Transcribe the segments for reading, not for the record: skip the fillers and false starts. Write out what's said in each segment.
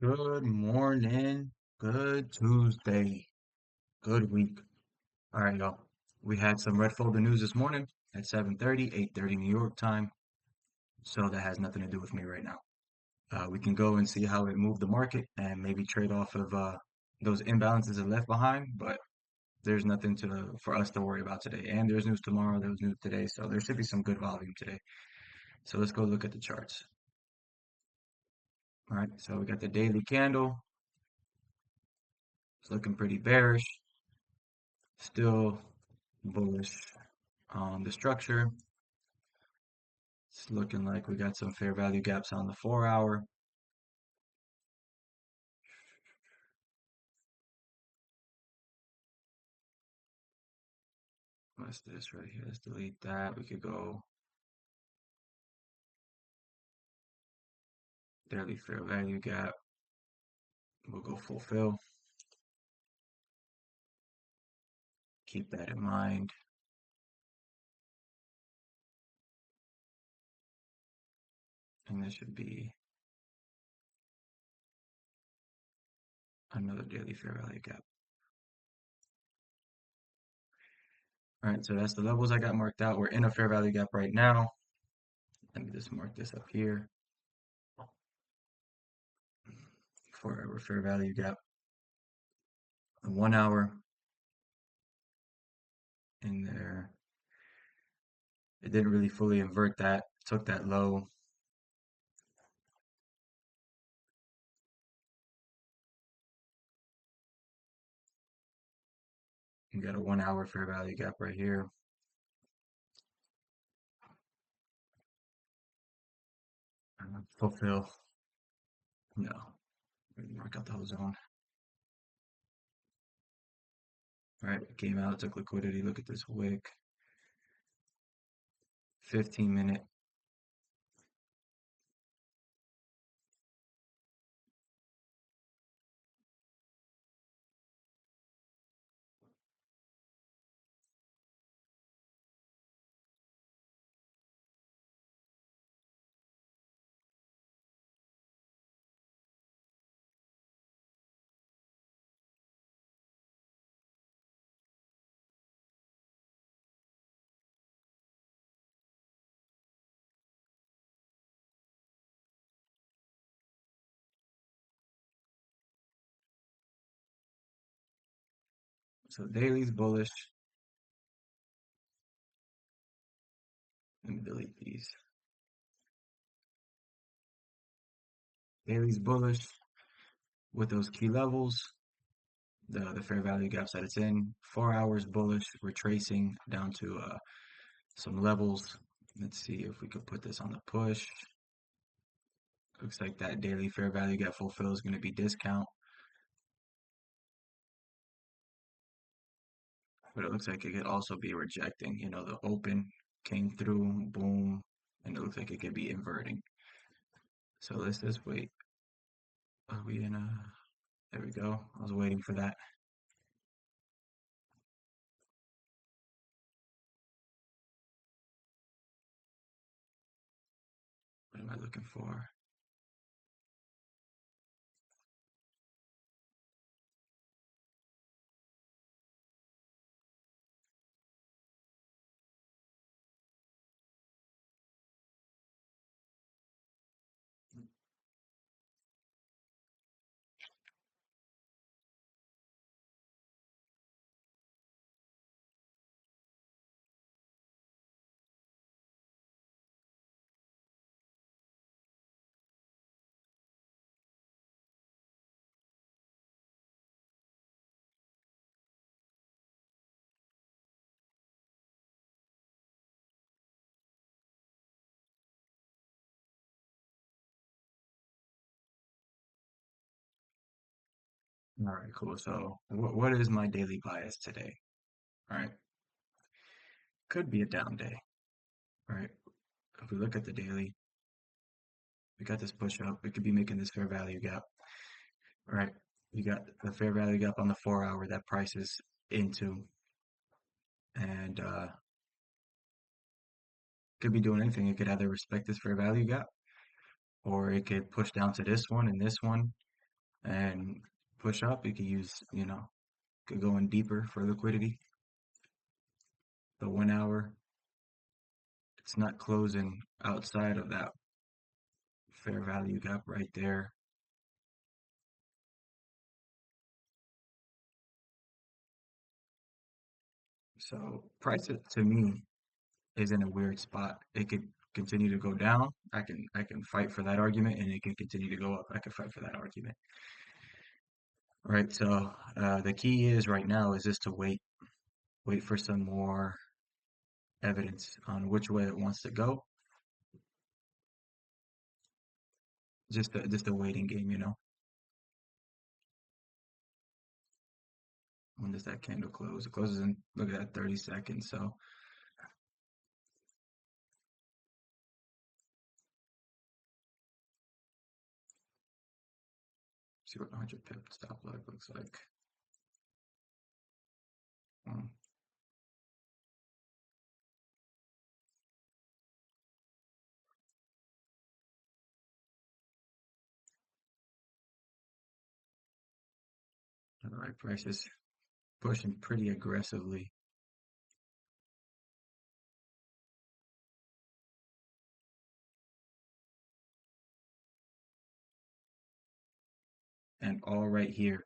Good morning. Good Tuesday. Good week. All right, y'all. We had some red folder news this morning at 7:30, 8:30 New York time. So that has nothing to do with me right now. We can go and see how it moved the market and maybe trade off of those imbalances it left behind, but there's nothing to for us to worry about today. And there's news tomorrow, there's news today, so there should be some good volume today. So let's go look at the charts. All right, so we got the daily candle. It's looking pretty bearish. Still bullish on the structure. It's looking like we got some fair value gaps on the 4 hour. What's this right here? Let's delete that. We could go daily fair value gap. We'll go fulfill. Keep that in mind. And this should be another daily fair value gap. All right, so that's the levels I got marked out. We're in a fair value gap right now. Let me just mark this up here for our fair value gap. The 1 hour in there. It didn't really fully invert that. Took that low. You got a 1 hour fair value gap right here. Fulfill. No. Mark out the whole zone. All right, it came out, took liquidity. Look at this wick. 15-minute. So daily's bullish. Let me delete these. Daily's bullish with those key levels. The fair value gaps that it's in. 4 hours bullish, retracing down to some levels. Let's see if we could put this on the push. Looks like that daily fair value gap fulfill is going to be discount. But it looks like it could also be rejecting. You know, the open came through, boom, and it looks like it could be inverting. So let's just wait. Are we in a... There we go. I was waiting for that. What am I looking for? All right, cool. So what is my daily bias today? All right, could be a down day. All right, if we look at the daily, we got this push up. We could be making this fair value gap. All right, you got the fair value gap on the 4 hour that prices into, and could be doing anything. It could either respect this fair value gap, or it could push down to this one and this one. and push up. You could use, could go in deeper for liquidity. The 1 hour, it's not closing outside of that fair value gap right there. So price it to me is in a weird spot. It could continue to go down. I can fight for that argument, and it can continue to go up. I can fight for that argument. Right. So the key is right now is just to wait for some more evidence on which way it wants to go. Just a waiting game. When does that candle close? It closes in, look at that, 30 seconds. So see what 100 pip stop loss looks like. Um, all right, price is pushing pretty aggressively. And all right here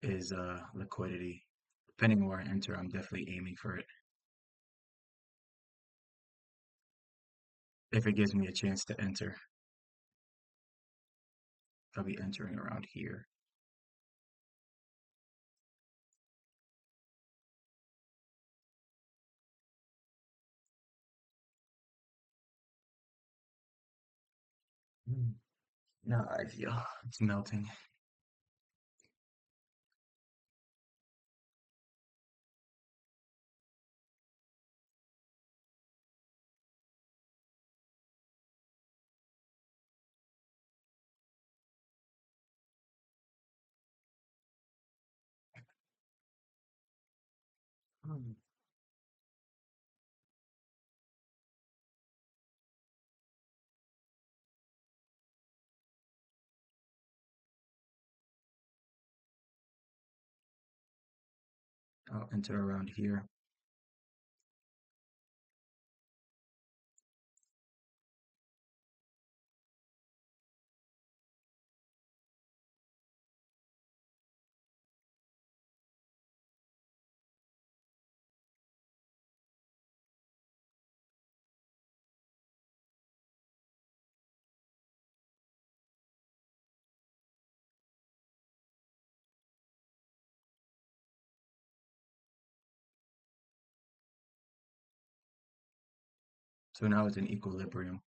is liquidity. Depending on where I enter, I'm definitely aiming for it. If it gives me a chance to enter, I'll be entering around here. Mm. Not ideal. It's melting. Mm. I'll enter around here. So now it's in equilibrium.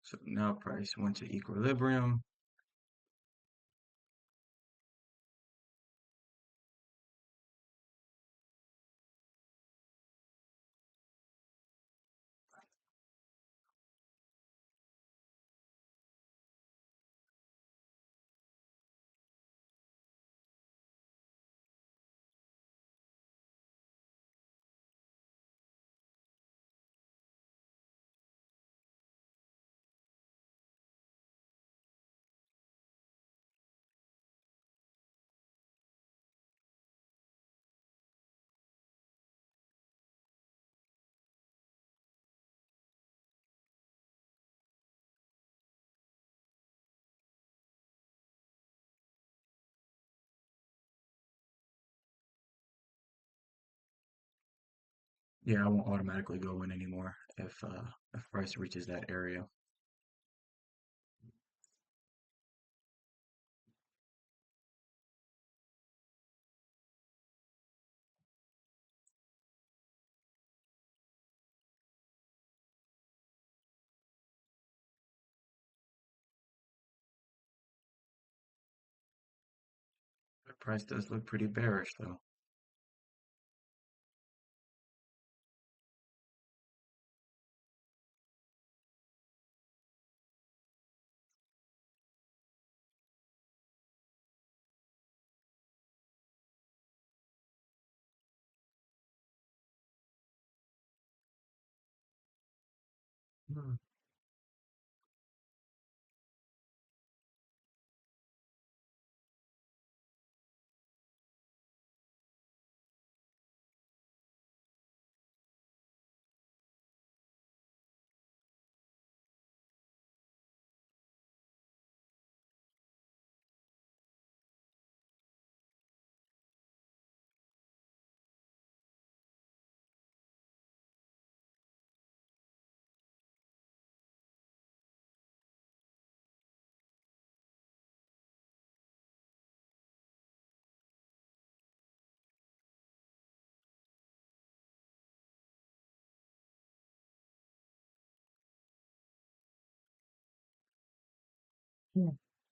So now price went to equilibrium. Yeah, I won't automatically go in anymore if price reaches that area. The price does look pretty bearish though.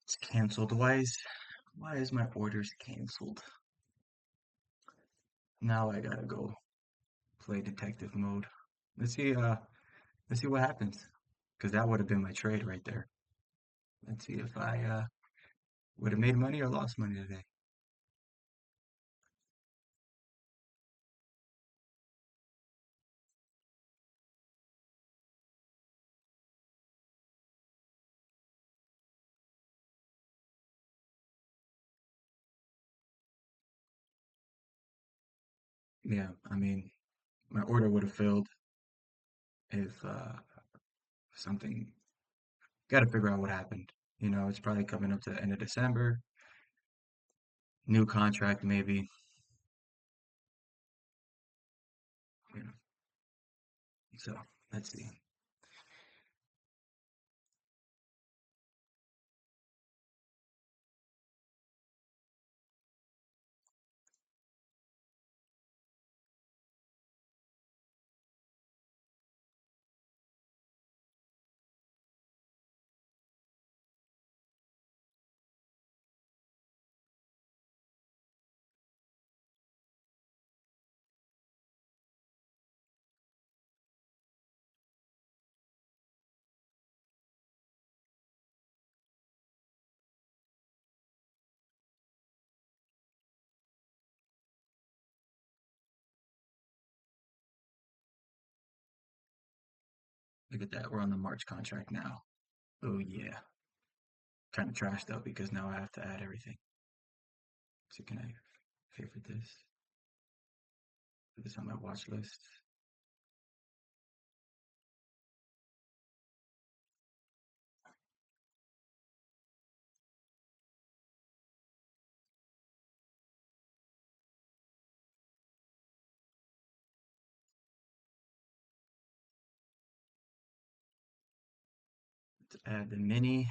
It's canceled. Why is my orders canceled? Now I gotta go play detective mode. Let's see, uh, let's see what happens. Because that would have been my trade right there. Let's see if I would have made money or lost money today. Yeah, I mean, my order would have failed if something. Got to figure out what happened. You know, it's probably coming up to the end of December. New contract, maybe. You know, so let's see. Look at that. We're on the March contract now. Oh yeah. Kind of trashed though because now I have to add everything. So can I favorite this? Put this on my watch list. Let's add the mini.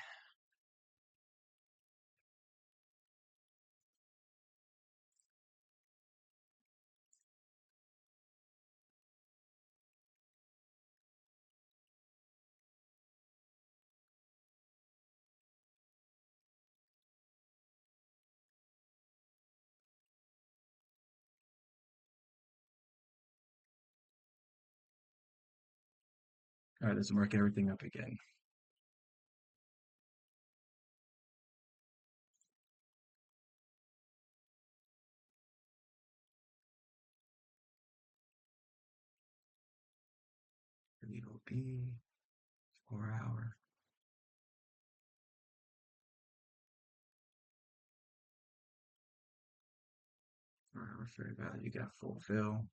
All right, let's mark everything up again. It'll be 4 hour. 4 hour fair value. You got fulfill.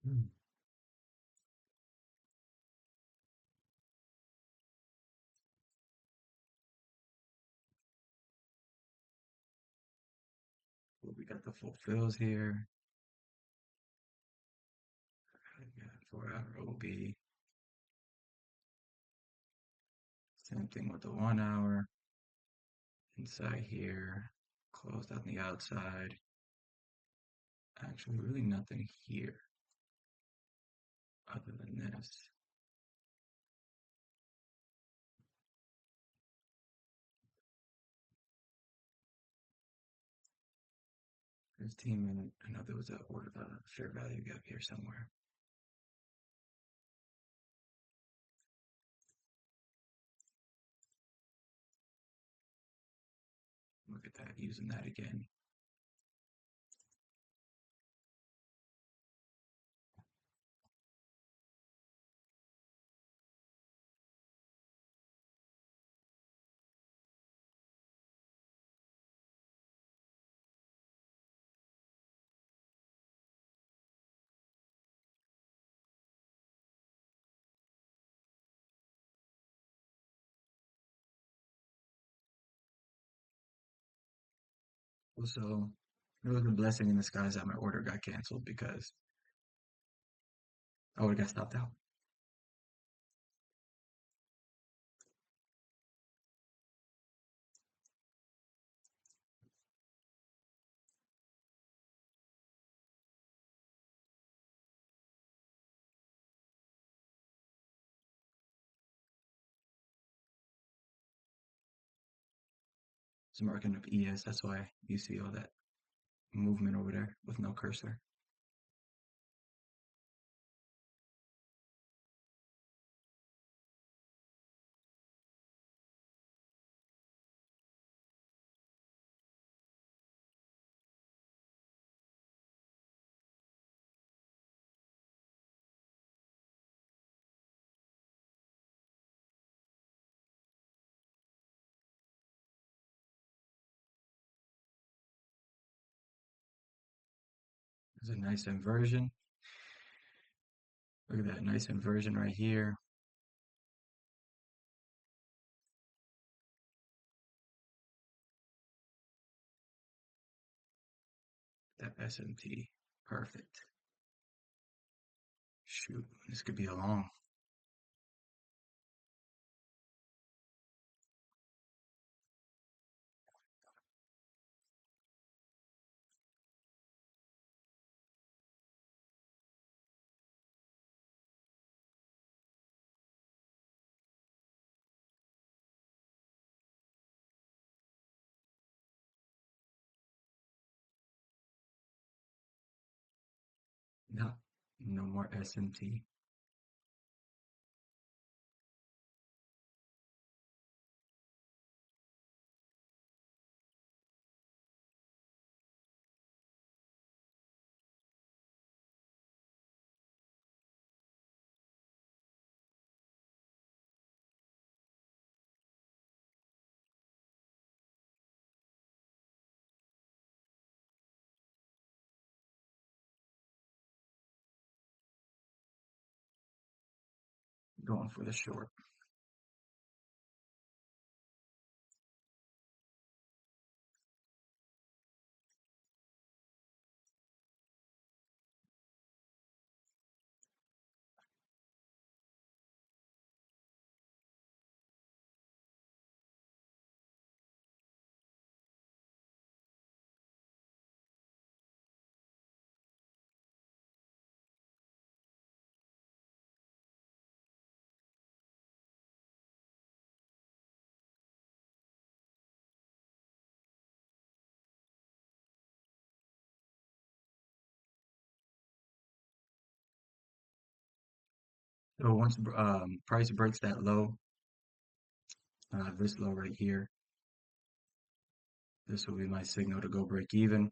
Hmm. Well, we got the fulfills here. We got 4 hour OB. Same thing with the 1 hour. Inside here. Closed on the outside. Actually, really nothing here other than this. 15 minute. I know there was a order fair value gap here somewhere. Look at that, using that again. So it was a blessing in disguise that my order got canceled because I would have got stopped out. It's marking up ES. That's why you see all that movement over there with no cursor. There's a nice inversion. Look at that nice inversion right here. That SMT. Perfect. Shoot, this could be a long. No, no more SMT. Going for the short. So once price breaks that low, this low right here, this will be my signal to go break even.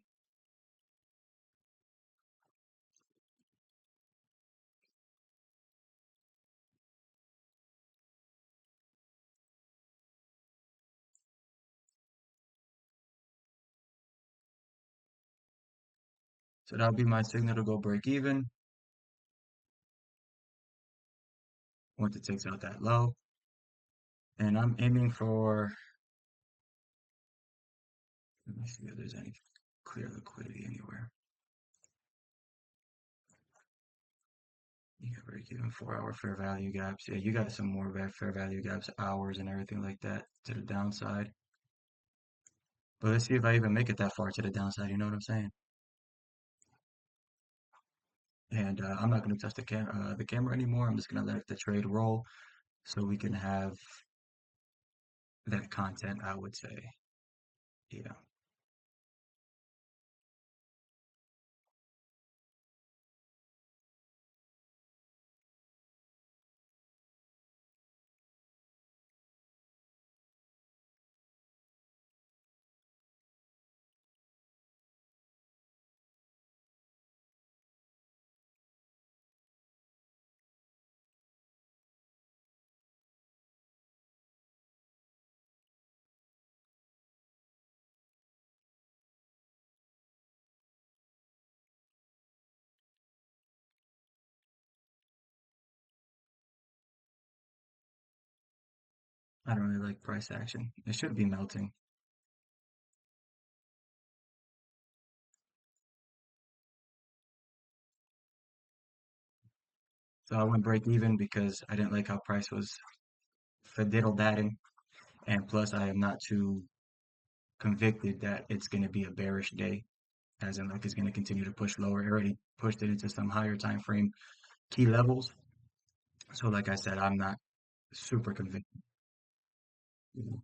So that'll be my signal to go break even once it takes out that low. And I'm aiming for, let me see if there's any clear liquidity anywhere. You got break even 4 hour fair value gaps. Yeah, you got some more fair value gaps, hours and everything like that to the downside. But let's see if I even make it that far to the downside. You know what I'm saying? And I'm not going to touch the camera anymore. I'm just going to let the trade roll so we can have that content, I would say. Yeah, I don't really like price action. It should be melting. So I went break even because I didn't like how price was fiddle-dadding, and plus I am not too convicted that it's going to be a bearish day, as in like it's going to continue to push lower. It already pushed it into some higher time frame key levels. So like I said, I'm not super convicted. You know,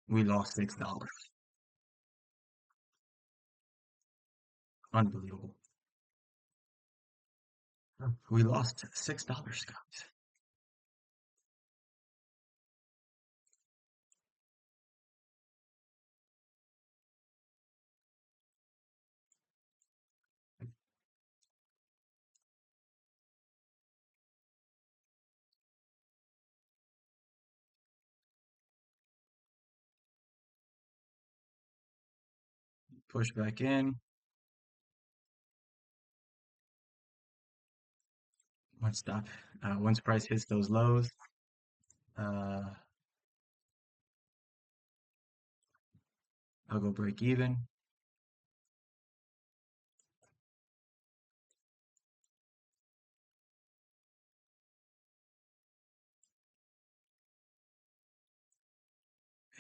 we lost $6. Unbelievable. We lost $6, guys. Push back in. Once stop. Once price hits those lows, uh, I'll go break even.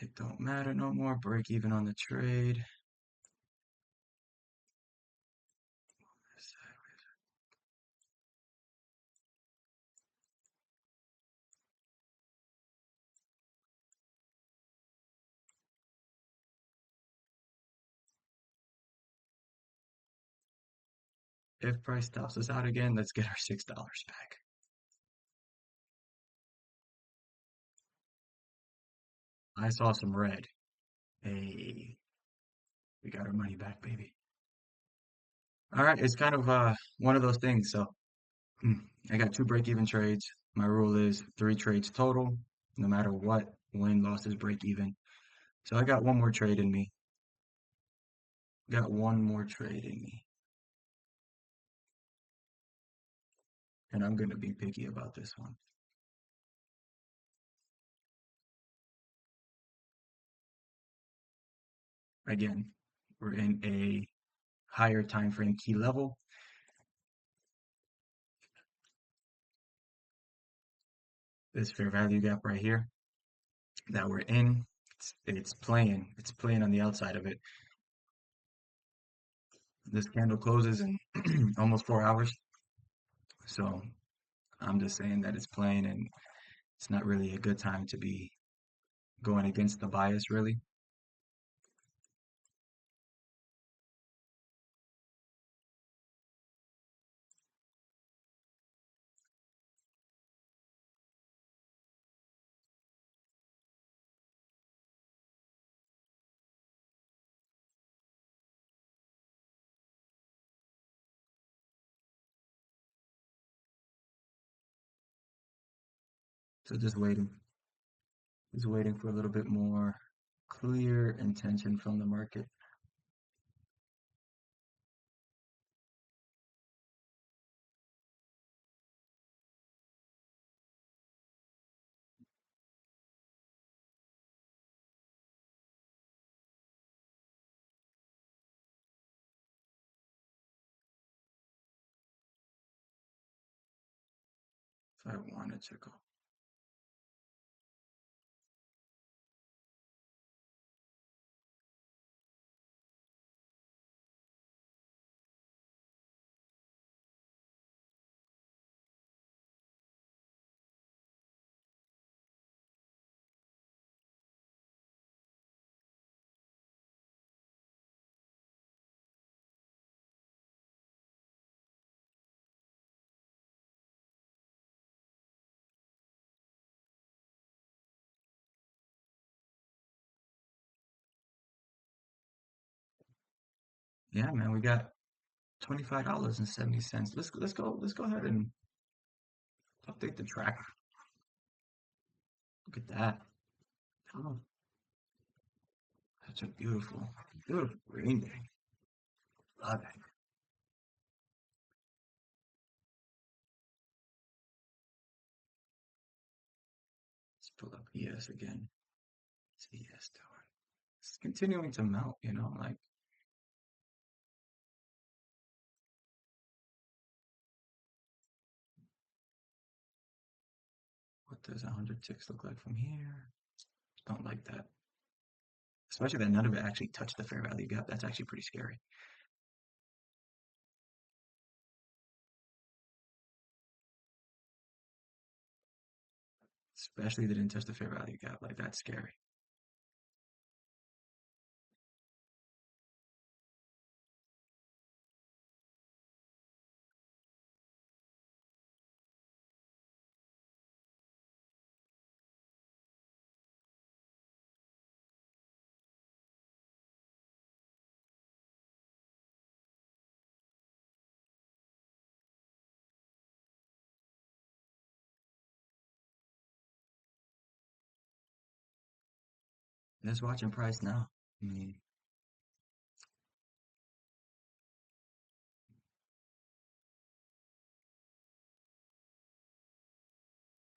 It don't matter no more. Break even on the trade. If price stops us out again, let's get our $6 back. I saw some red. Hey, we got our money back, baby. All right, it's kind of one of those things. So hmm, I got two break-even trades. My rule is three trades total, no matter what. Win, losses, break even. So I got one more trade in me. Got one more trade in me, and I'm gonna be picky about this one. Again, we're in a higher time frame key level. This fair value gap right here that we're in, it's playing on the outside of it. This candle closes in almost 4 hours. So I'm just saying that it's playing and it's not really a good time to be going against the bias, really. So just waiting for a little bit more clear intention from the market. If I wanted to go. Yeah, man, we got $25.70. Let's go ahead and update the tracker. Look at that. Oh, such a beautiful green day. Love it. Let's pull up ES again. CS doing? It's continuing to melt, you know, like what does 100 ticks look like from here? Don't like that. Especially that none of it actually touched the fair value gap. That's actually pretty scary. Especially that it didn't touch the fair value gap. Like that's scary. Let's watching price now. I mean,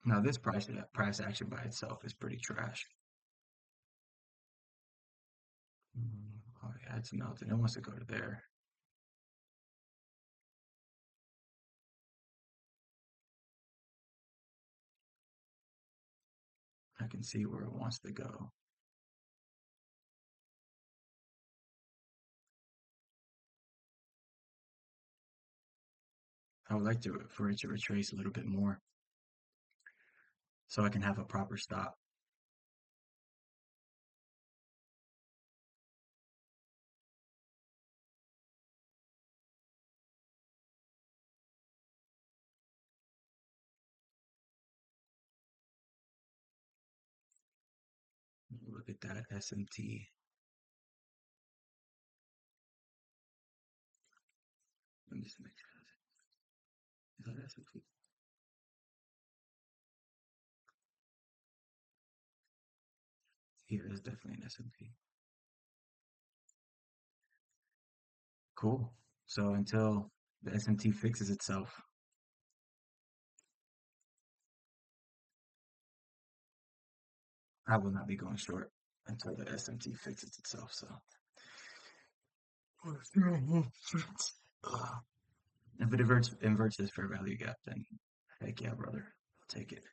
now this price action by itself is pretty trash. Oh yeah, it's melted. It wants to go to there. I can see where it wants to go. I would like to for it to retrace a little bit more so I can have a proper stop. Look at that SMT. Let me just make sure. Is that SMT? Here is definitely an SMT. Cool. So until the SMT fixes itself, I will not be going short until the SMT fixes itself. So if it inverts this fair value gap, then heck yeah, brother, I'll take it.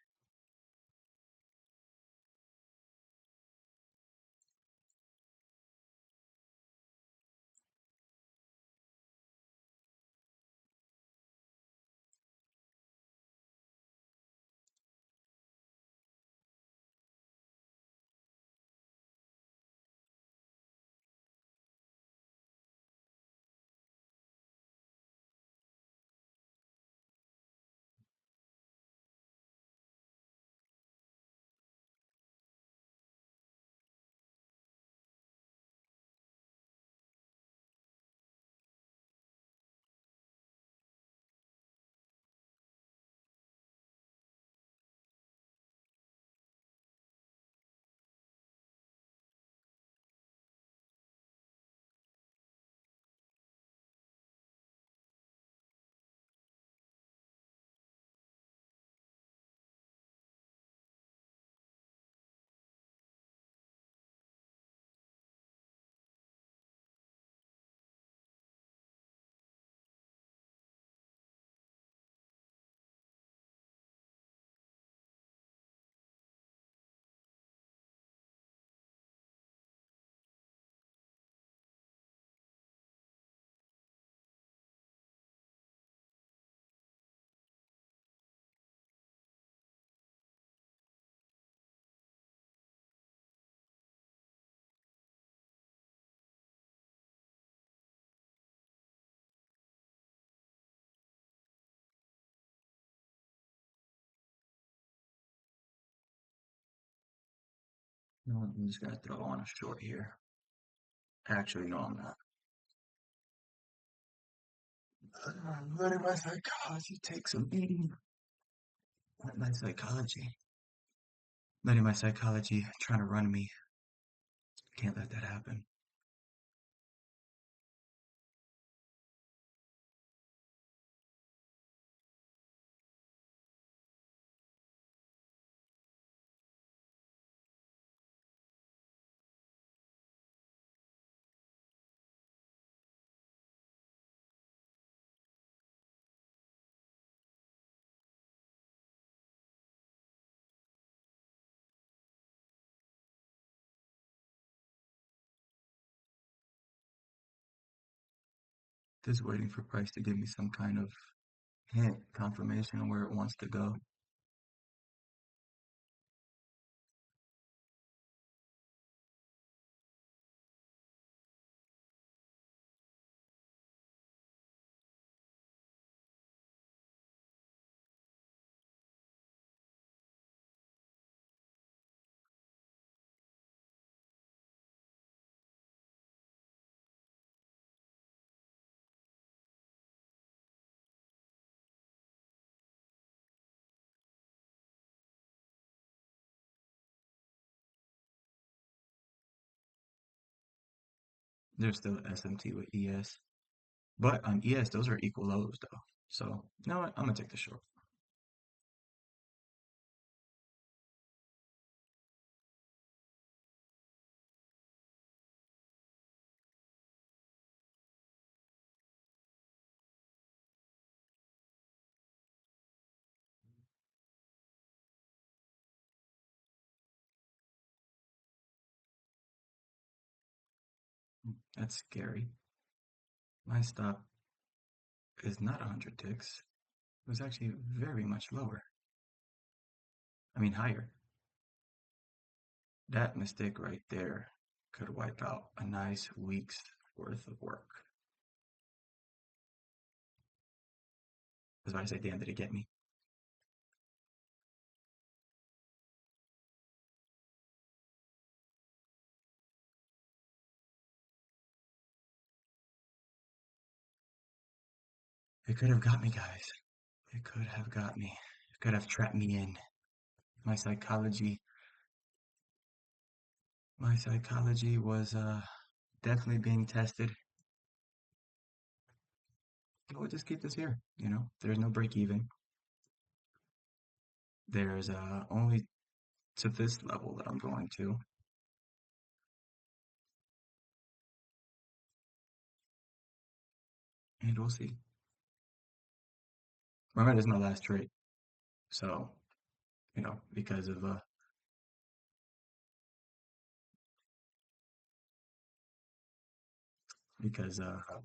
No, I'm just gonna throw on a short here. Actually, no, I'm not. Letting my psychology take some beating. Let my psychology. Letting my psychology trying to run me. Can't let that happen. Just waiting for price to give me some kind of hint, confirmation on where it wants to go. There's still SMT with ES. But on ES, those are equal lows though. So, you know what? I'm gonna take the short. That's scary. My stop is not 100 ticks. It was actually very much lower. I mean, higher. That mistake right there could wipe out a nice week's worth of work. That's why I say, damn, did it get me? It could have got me, guys. It could have got me. It could have trapped me in. My psychology, my psychology was definitely being tested. We'll just keep this here. There's no break even. There's only to this level that I'm going to, and we'll see. Remember, this is my last trade, so because of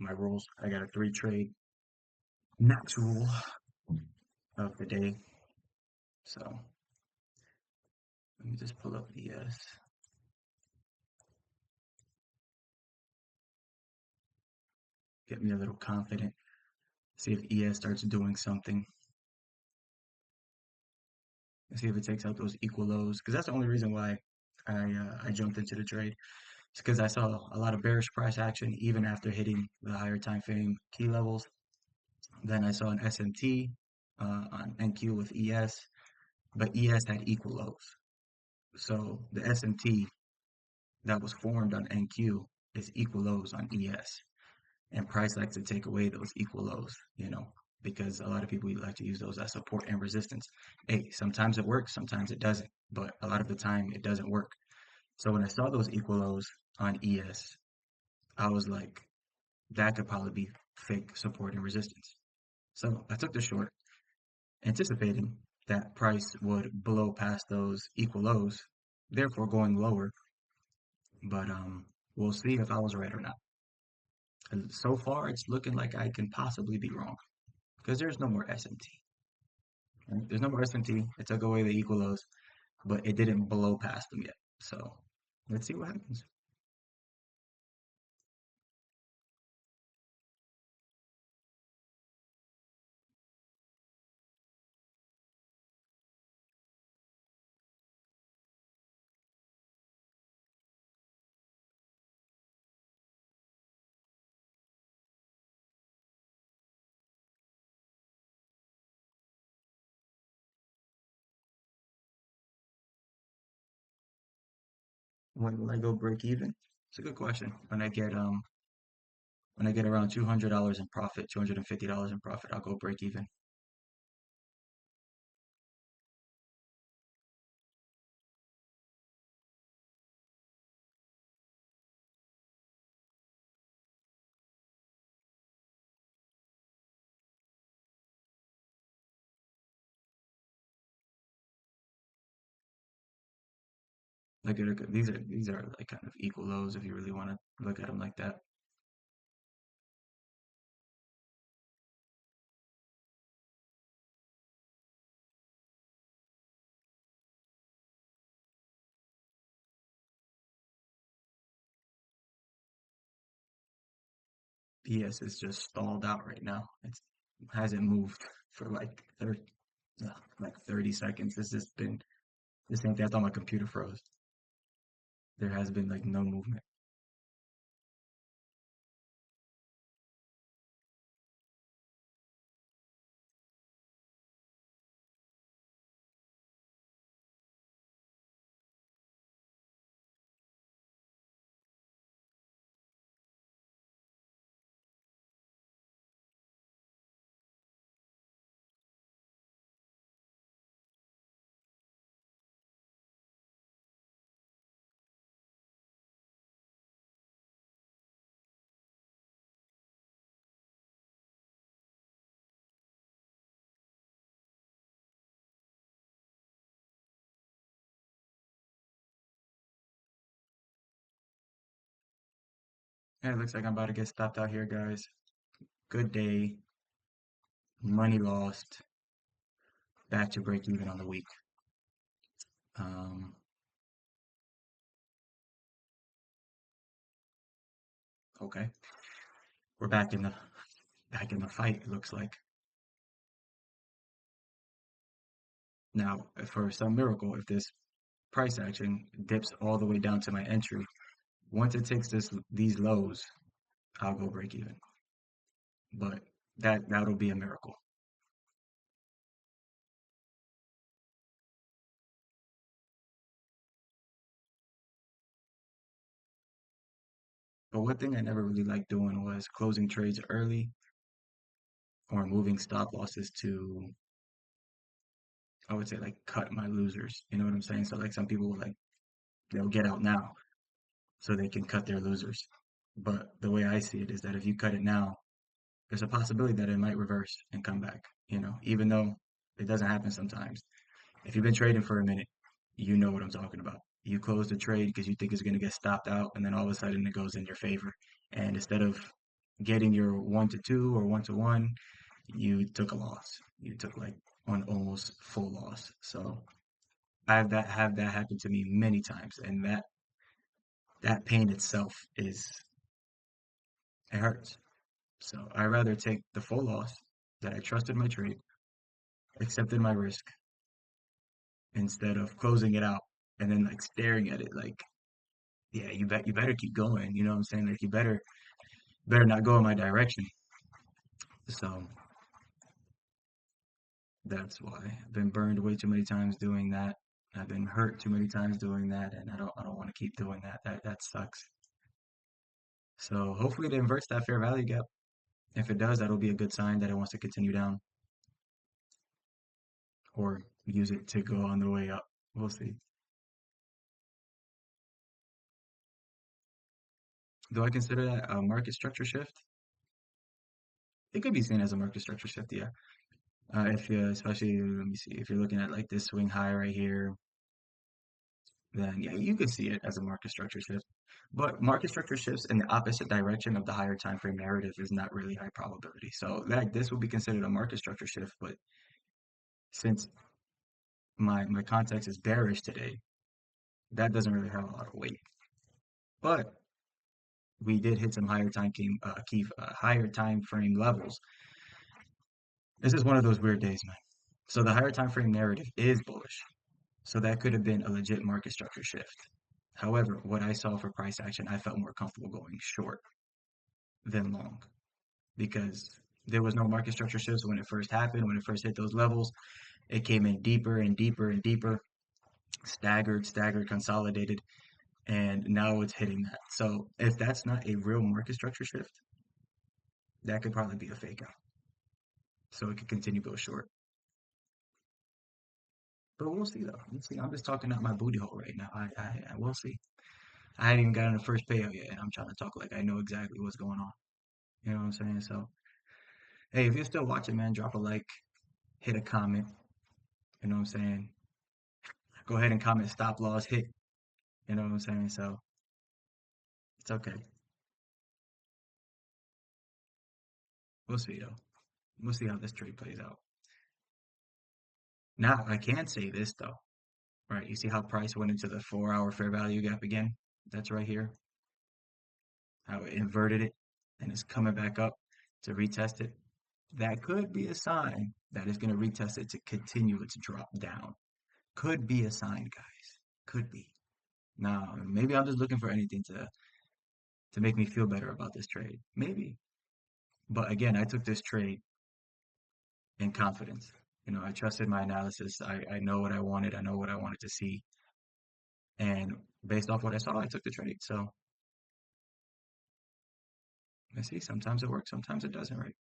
my rules, I got a three trade max rule of the day. So let me just pull up ES, get me a little confident, see if ES starts doing something, and see if it takes out those equal lows. Because that's the only reason why I jumped into the trade. It's because I saw a lot of bearish price action even after hitting the higher time frame key levels. Then I saw an SMT on NQ with ES, but ES had equal lows. So the SMT that was formed on NQ is equal lows on ES. And price likes to take away those equal lows, because a lot of people like to use those as support and resistance. Hey, sometimes it works, sometimes it doesn't, but a lot of the time it doesn't work. So when I saw those equal lows on ES, I was like, that could probably be fake support and resistance. So I took the short, anticipating that price would blow past those equal lows, therefore going lower. But we'll see if I was right or not. And so far, it's looking like I can possibly be wrong because there's no more SMT. Right? There's no more SMT. It took away the equal lows, but it didn't blow past them yet. So let's see what happens. When will I go break even? It's a good question. When I get around $200 in profit, $250 in profit, I'll go break even. These are like kind of equal lows if you really want to look at them like that. Yes, it's just stalled out right now. It hasn't moved for like 30 seconds. This has been the same thing. I thought my computer froze. There has been like no movement. Yeah, it looks like I'm about to get stopped out here, guys. Good day, money lost, back to break even on the week. Um, okay, we're back in the fight. It looks like now, for some miracle, if this price action dips all the way down to my entry, once it takes these lows, I'll go break even. But that'll be a miracle. But one thing I never really liked doing was closing trades early or moving stop losses to, I would say, like cut my losers. You know what I'm saying? So like some people like they'll get out now so they can cut their losers. But the way I see it is that if you cut it now, there's a possibility that it might reverse and come back, even though it doesn't happen sometimes. If you've been trading for a minute, you know what I'm talking about. You close the trade because you think it's going to get stopped out, and then all of a sudden it goes in your favor. And instead of getting your 1 to 2 or 1 to 1, you took a loss. You took like one almost full loss. So I have that happen to me many times, and that pain itself it hurts. So I rather take the full loss that I trusted my trade, accepted my risk, instead of closing it out and then like staring at it like, yeah, you better keep going. You know what I'm saying? Like you better not go in my direction. So that's why I've been burned way too many times doing that. I've been hurt too many times doing that, and I don't want to keep doing that. That sucks. So hopefully it inverts that fair value gap. If it does, that'll be a good sign that it wants to continue down or use it to go on the way up. We'll see. Do I consider that a market structure shift? It could be seen as a market structure shift, yeah. If you, especially, let me see, if you're looking at like this swing high right here, then yeah, you could see it as a market structure shift. But market structure shifts in the opposite direction of the higher time frame narrative is not really high probability. So that this would be considered a market structure shift, but since my context is bearish today, that doesn't really have a lot of weight. But we did hit some higher time frame levels. This is one of those weird days, man. So the higher time frame narrative is bullish. So that could have been a legit market structure shift. However, what I saw for price action, I felt more comfortable going short than long because there was no market structure shifts when it first happened, when it first hit those levels. It came in deeper and deeper and deeper, staggered, consolidated, and now it's hitting that. So if that's not a real market structure shift, that could probably be a fake out. So it could continue to go short. But we'll see though. We'll see. I'm just talking out my booty hole right now. I will see. I haven't even gotten the first payout yet, and I'm trying to talk like I know exactly what's going on. You know what I'm saying? So, hey, if you're still watching, man, drop a like, hit a comment. You know what I'm saying? Go ahead and comment stop loss hit. You know what I'm saying? So it's okay. We'll see though. We'll see how this trade plays out. Now I can say this though, right? You see how price went into the 4 hour fair value gap again? That's right here. How it inverted it. and it's coming back up to retest it, that could be a sign that it's going to retest it to continue its drop down. Could be a sign, guys. Could be. Now, maybe I'm just looking for anything to make me feel better about this trade. Maybe. But again, I took this trade in confidence. You know, I trusted my analysis. I know what I wanted. I know what I wanted to see. And based off what I saw, I took the trade. So I see. Sometimes it works. Sometimes it doesn't, right?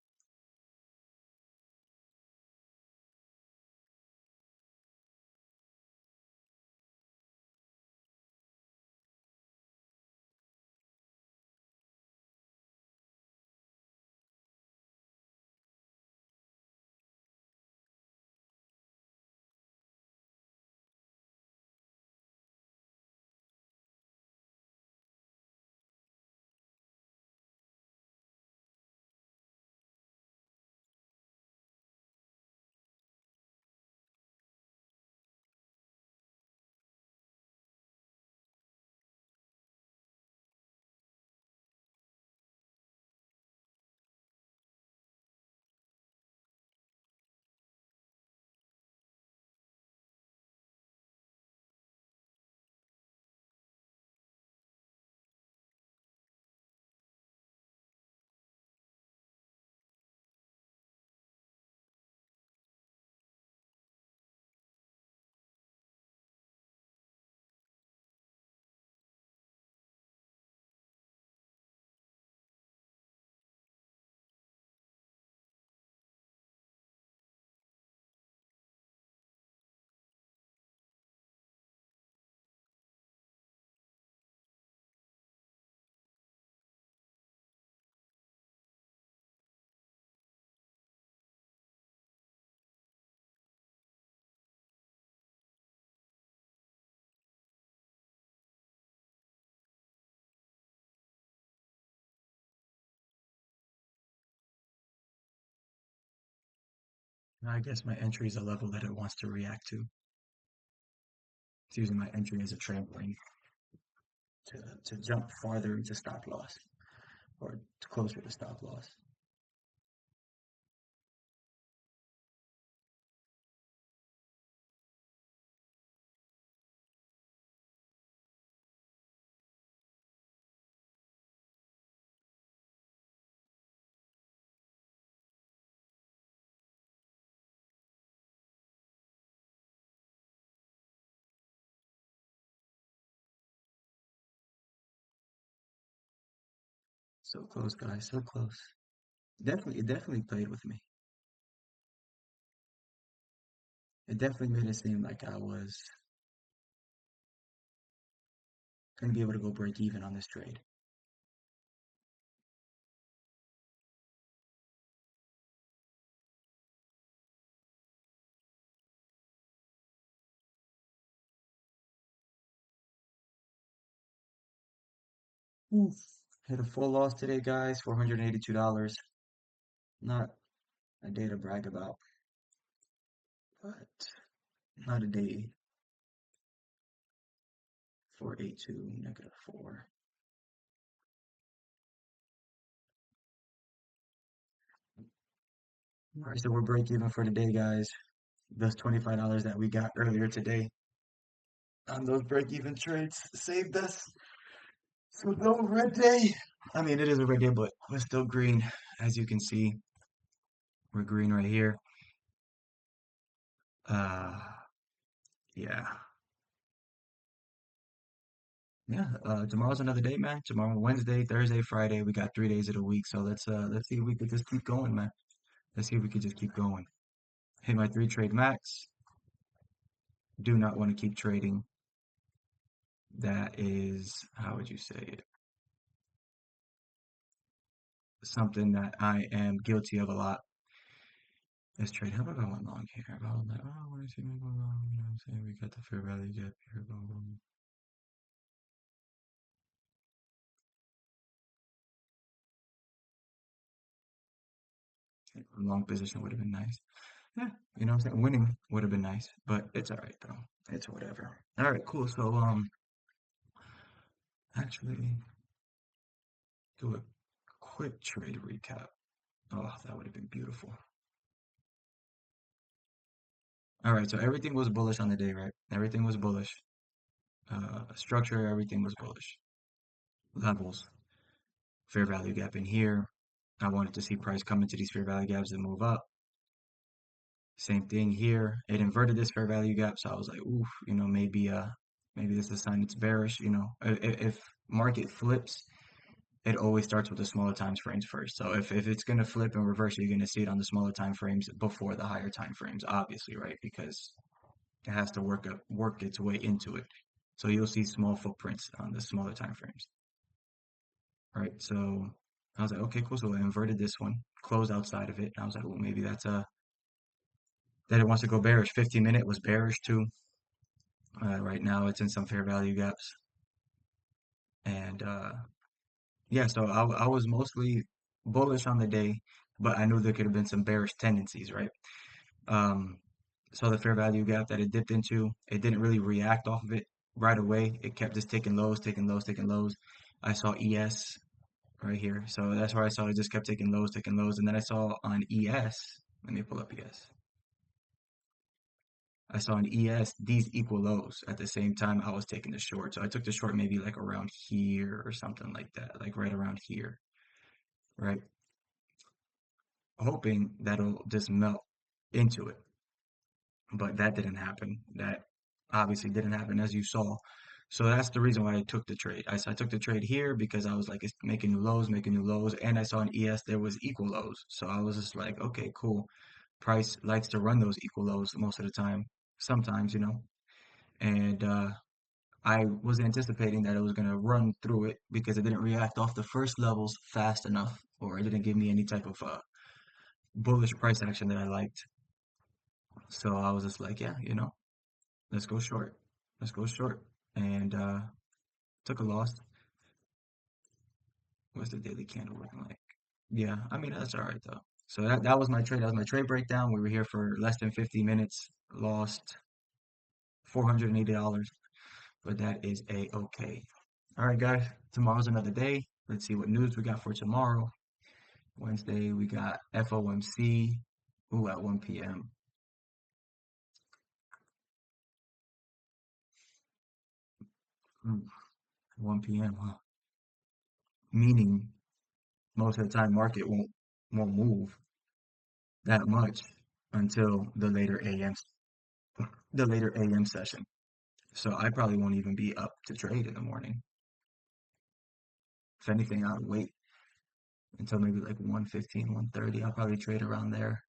I guess my entry is a level that it wants to react to. It's using my entry as a trampoline to jump farther into stop loss or closer to stop loss. So close, guys, so close. Definitely, it definitely played with me. It definitely made it seem like I was going to be able to go break even on this trade. Oof. Hit a full loss today, guys, $482. Not a day to brag about, but not a day. 482 negative 4. All right, so we're break even for the day, guys. Those $25 that we got earlier today on those break even trades saved us. So no red day. I mean, it is a red day, but we're still green. As you can see, we're green right here. Uh, yeah. Yeah, tomorrow's another day, man. Tomorrow, Wednesday, Thursday, Friday. We got 3 days of the week, so let's see if we could just keep going, man. Let's see if we could just keep going. Hit my three trade max. Do not want to keep trading. That is, how would you say it? Something that I am guilty of a lot. Let's trade. How about going long here? About like, oh, I want to see me go long. You know what I'm saying? We got the fair value gap here. Boom, boom. Long position would have been nice. Yeah, you know what I'm saying? Winning would have been nice, but it's all right though. It's whatever. All right, cool. So actually do a quick trade recap. Oh, that would have been beautiful. All right, so everything was bullish on the day, right? Everything was bullish. Structure, everything was bullish. Levels, fair value gap in here. I wanted to see price come into these fair value gaps and move up. Same thing here. It inverted this fair value gap, so I was like, oof, maybe this is a sign it's bearish. If market flips, it always starts with the smaller time frames first. So if it's gonna flip and reverse, you're gonna see it on the smaller time frames before the higher time frames, obviously, right? Because it has to work its way into it. So you'll see small footprints on the smaller time frames. Right. So I was like, okay, cool. So I inverted this one, closed outside of it. And I was like, well, maybe that it wants to go bearish. 15-minute was bearish too. Right now it's in some fair value gaps. And yeah, so I was mostly bullish on the day, but I knew there could have been some bearish tendencies, right? Um, so the fair value gap that it dipped into, it didn't really react off of it right away. It kept just taking lows, taking lows, taking lows. I saw ES right here. So that's where I saw it just kept taking lows. And then I saw on ES, let me pull up ES. I saw on ES, these equal lows at the same time I was taking the short. So I took the short maybe like around here or something like that, like right around here, right? Hoping that'll just melt into it. But that didn't happen. That obviously didn't happen as you saw. So that's the reason why I took the trade. I took the trade here because I was like, it's making new lows, and I saw in ES there was equal lows. So I was just like, okay, cool. Price likes to run those equal lows most of the time, sometimes, And I was anticipating that it was gonna run through it because it didn't react off the first levels fast enough, or it didn't give me any type of bullish price action that I liked. So I was just like, yeah, let's go short. Let's go short. And took a loss. What's the daily candle looking like? Yeah, I mean that's all right though. So that was my trade. That was my trade breakdown. We were here for less than 50 minutes. Lost $480, but that is a-okay. All right, guys. Tomorrow's another day. Let's see what news we got for tomorrow. Wednesday we got FOMC. Ooh, at 1 p.m. 1 p.m. Huh? Meaning most of the time market won't move that much until the later AM session. So I probably won't even be up to trade in the morning. If anything, I'll wait until maybe like 1:15, 1:30. I'll probably trade around there.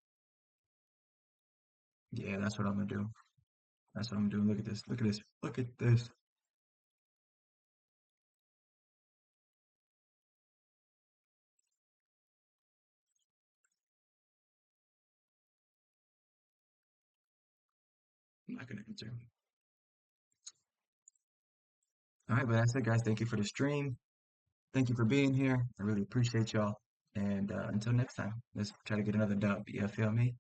Yeah, that's what I'm gonna do. That's what I'm doing. Look at this. Look at this. Look at this. I'm not gonna answer. All right, but that's it, guys. Thank you for the stream. Thank you for being here. I really appreciate y'all. And until next time, let's try to get another dub. You feel me?